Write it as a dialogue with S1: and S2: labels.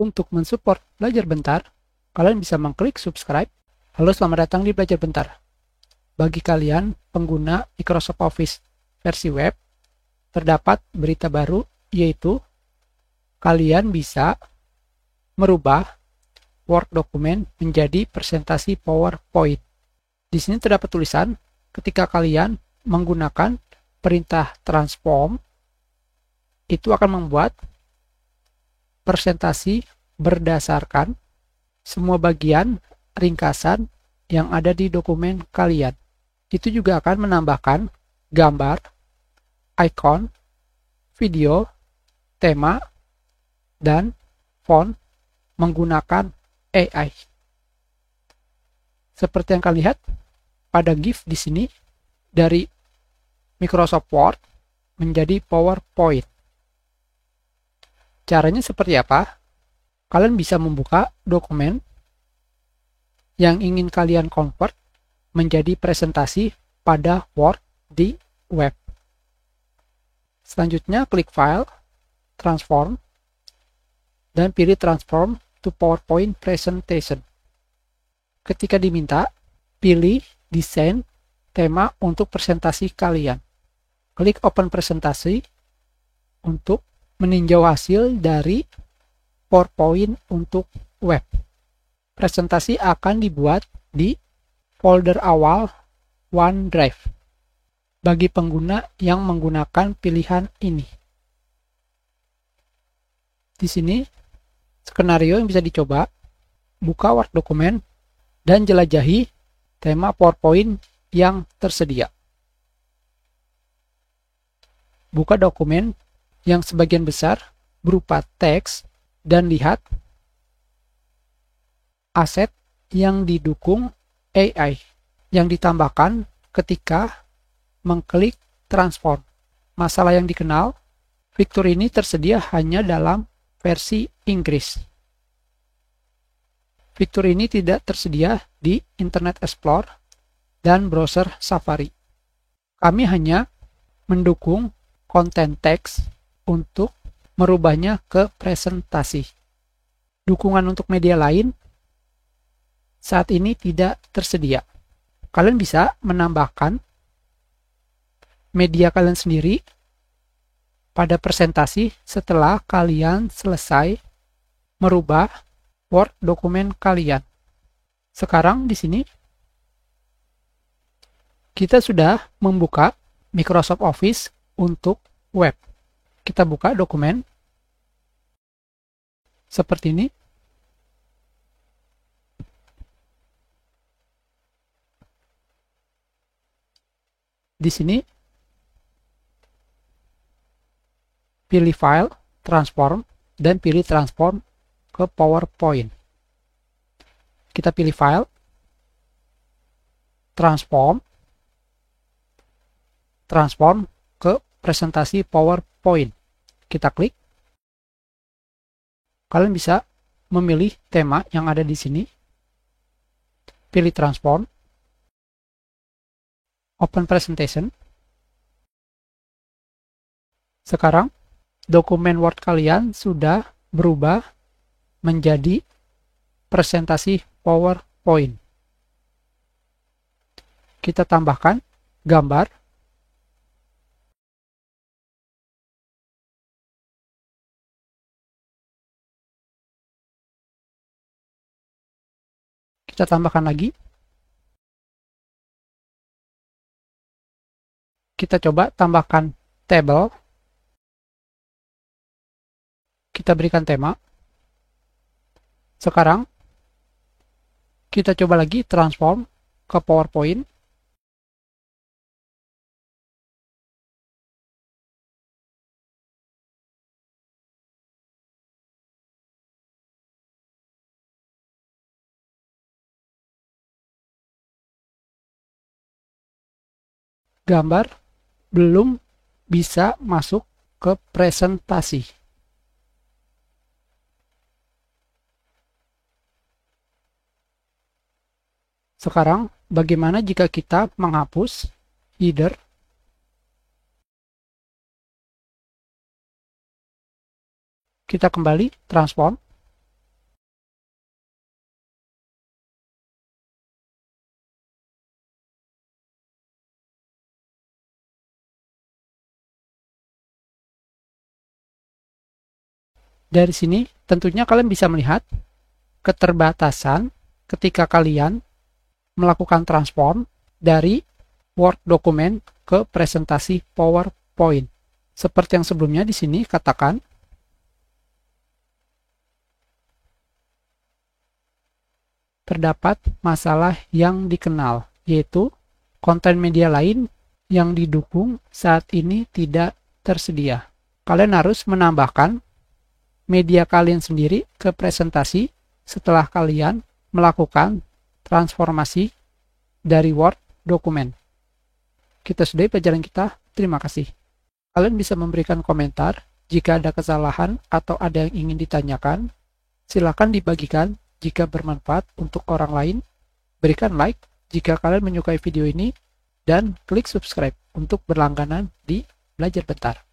S1: Untuk mensupport Belajar Bentar, kalian bisa mengklik subscribe. Halo, selamat datang di Belajar Bentar. Bagi kalian pengguna Microsoft Office versi web, terdapat berita baru, yaitu kalian bisa merubah Word dokumen menjadi presentasi PowerPoint. Di sini terdapat tulisan, ketika kalian menggunakan perintah transform, itu akan membuat presentasi berdasarkan semua bagian ringkasan yang ada di dokumen kalian. Itu juga akan menambahkan gambar, icon, video, tema, dan font menggunakan AI. Seperti yang kalian lihat pada GIF di sini, dari Microsoft Word menjadi PowerPoint. Caranya seperti apa? Kalian bisa membuka dokumen yang ingin kalian convert menjadi presentasi pada Word di web. Selanjutnya klik File, Transform, dan pilih Transform to PowerPoint Presentation. Ketika diminta, pilih desain tema untuk presentasi kalian. Klik Open Presentasi untuk meninjau hasil dari PowerPoint untuk web. Presentasi akan dibuat di folder awal OneDrive bagi pengguna yang menggunakan pilihan ini. Di sini, skenario yang bisa dicoba, buka Word dokumen dan jelajahi tema PowerPoint yang tersedia. Buka dokumen yang sebagian besar berupa teks dan lihat aset yang didukung AI yang ditambahkan ketika mengklik transform. Masalah yang dikenal, fitur ini tersedia hanya dalam versi Inggris. Fitur ini tidak tersedia di Internet Explorer dan browser Safari. Kami hanya mendukung konten teks untuk merubahnya ke presentasi. Dukungan untuk media lain saat ini tidak tersedia. Kalian bisa menambahkan media kalian sendiri pada presentasi setelah kalian selesai merubah Word dokumen kalian. Sekarang di sini kita sudah membuka Microsoft Office untuk web. Kita buka dokumen seperti ini. Di sini pilih File, Transform, dan pilih Transform ke PowerPoint. Kita pilih File, Transform ke presentasi PowerPoint. Kita klik. Kalian bisa memilih tema yang ada di sini. Pilih Transform. Open Presentation. Sekarang, dokumen Word kalian sudah berubah menjadi presentasi PowerPoint. Kita tambahkan gambar. Kita tambahkan lagi. Kita coba tambahkan tabel. Kita berikan tema. Sekarang, kita coba lagi transform ke PowerPoint. Gambar belum bisa masuk ke presentasi. Sekarang, bagaimana jika kita menghapus header? Kita kembali transform. Dari sini tentunya kalian bisa melihat keterbatasan ketika kalian melakukan transform dari Word dokumen ke presentasi PowerPoint. Seperti yang sebelumnya di sini katakan terdapat masalah yang dikenal, yaitu konten media lain yang didukung saat ini tidak tersedia. Kalian harus menambahkan media kalian sendiri ke presentasi setelah kalian melakukan transformasi dari Word dokumen. Kita sudahi pelajaran kita. Terima kasih. Kalian bisa memberikan komentar jika ada kesalahan atau ada yang ingin ditanyakan. Silakan dibagikan jika bermanfaat untuk orang lain. Berikan like jika kalian menyukai video ini dan klik subscribe untuk berlangganan di Belajar Bentar.